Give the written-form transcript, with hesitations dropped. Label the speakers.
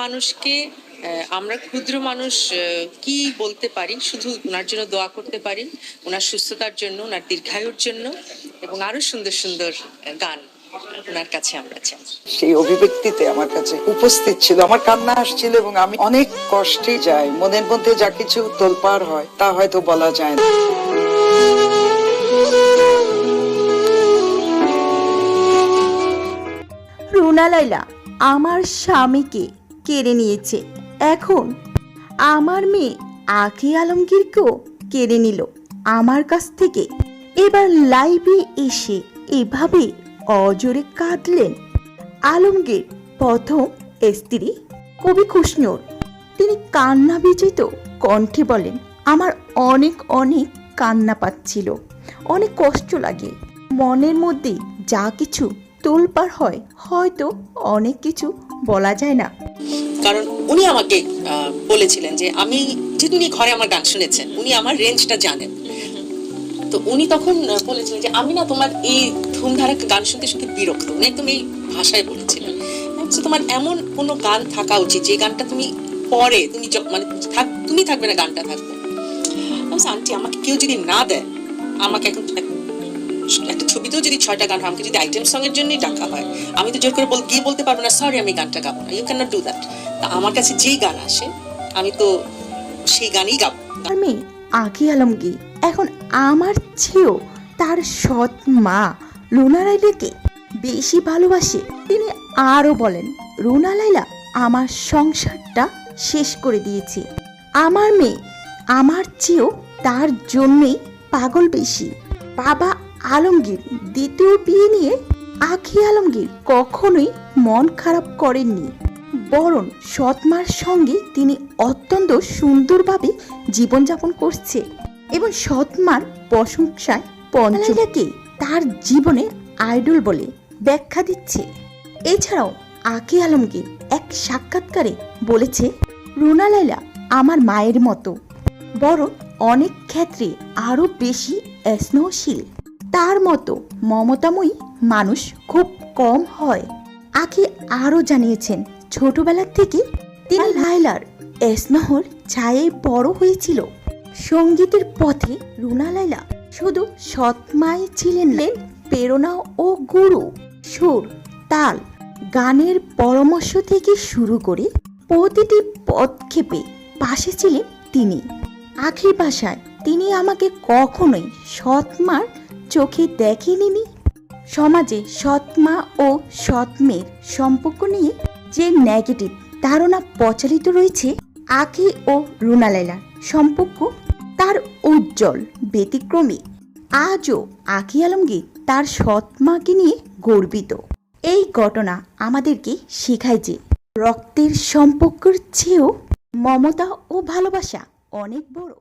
Speaker 1: মানুষকে আমরা ক্ষুদ্র মানুষ কি বলতে পারি, শুধু ওনার জন্য দোয়া করতে পারি, ওনার সুস্থতার জন্য, ওনার দীর্ঘায়ুর জন্য, এবং আরো সুন্দর সুন্দর গান ওনার কাছে আমরা চাই।
Speaker 2: সেই অভিব্যক্তিতে আমার কাছে উপস্থিত ছিল, আমার কান্না আসছিল এবং আমি অনেক কষ্টে যাই। মনের মধ্যে যা কিছু তোলপাড় হয় তা হয়তো বলা যায় না।
Speaker 3: রুনা লায়লা আমার স্বামীকে কেড়ে নিয়েছে, এখন আমার মেয়ে আঁখি আলমগীরকেও কেড়ে নিল আমার কাছ থেকে। এবার লাইভে এসে এভাবে অজোরে কাঁদলেন আলমগীর প্রথম স্ত্রী কবি খুশনুর। তিনি কান্না বিজিত কণ্ঠে বলেন, আমার অনেক অনেক কান্না পাচ্ছিল, অনেক কষ্ট লাগে, মনের মধ্যে যা কিছু তোলপাড় হয়, হয়তো অনেক কিছু বলা যায় না।
Speaker 1: কারণ উনি আমাকে বলেছিলেন যে আমি, যেহেতু উনি ঘরে আমার গান শুনেছেন, উনি আমার রেঞ্জটা জানেন, তো উনি তখন বলেছিলেন যে আমি না তোমার এই ধুমধারাক গান শুনতে শুনতে বিরক্ত। উনি একদম এই ভাষায় বলেছিলেন, তোমার এমন কোনো গান থাকা উচিত যে গানটা তুমি পরে তুমি মানে তুমি থাকবে না, গানটা থাকবে। আন্টি আমাকে কেউ যদি না দেয়, আমাকে এখন একটা ছবিতেও যদি 6টা গান হয়, আমাকে যদি আইটেম সং এর জন্যই ডাকা হয়, আমি তো জোর করে গিয়ে বলতে পারবো না সরি আমি গানটা গাবো না। You can not do that. তা আমার কাছে যেই গান আসে আমি তো সেই গানই গাবো।
Speaker 3: আমি আঁখি আলমগীর এখন আমার চেয়েও তার সৎ মা রুনা লায়লাকে বেশি ভালোবাসে। তিনি আরও বলেন, রুনা লায়লা আমার সংসারটা শেষ করে দিয়েছে। আমার মেয়ে আমার চেয়েও তার জন্যই পাগল বেশি। বাবা আলমগীর দ্বিতীয় বিয়ে নিয়ে আঁখি আলমগীর কখনোই মন খারাপ করেননি, বরং সৎমার সঙ্গে তিনি অত্যন্ত সুন্দরভাবে জীবনযাপন করছে এবং সৎমার প্রশংসায় পঞ্চলাকে তার জীবনের আইডল বলে ব্যাখ্যা দিচ্ছে। এছাড়াও আঁখি আলমগীর এক সাক্ষাৎকারে বলেছে, রুনা লায়লা আমার মায়ের মতো, বরং অনেক ক্ষেত্রে আরো বেশি স্নেহশীল। তার মতো মমতাময়ী মানুষ খুব কম হয়। আঁখি আরও জানিয়েছেন, ছোটবেলা থেকে তিনি লায়লার স্নেহর ছায়ে বড় হয়েছিল। সঙ্গীতের পথে রুনা লায়লা শুধু সৎমাই ছিলেন প্রেরণা ও গুরু। সুর, তাল, গানের পরামর্শ থেকে শুরু করে প্রতিটি পদক্ষেপে পাশে ছিলেন তিনি। আঁখির ভাষায়, তিনি আমাকে কখনোই সৎমার চোখে দেখেনি। সমাজে সৎমা ও সৎমেয়ের সম্পর্ক নিয়ে যে নেগেটিভ ধারণা প্রচলিত রয়েছে, আঁখি ও রুনা লায়লার সম্পর্ক তার উজ্জ্বল ব্যতিক্রমী। আজও আঁখি আলমগীর তার সৎমাকে নিয়ে গর্বিত। এই ঘটনা আমাদেরকে শেখায় যে রক্তের সম্পর্কের চেয়েও মমতা ও ভালোবাসা অনেক বড়।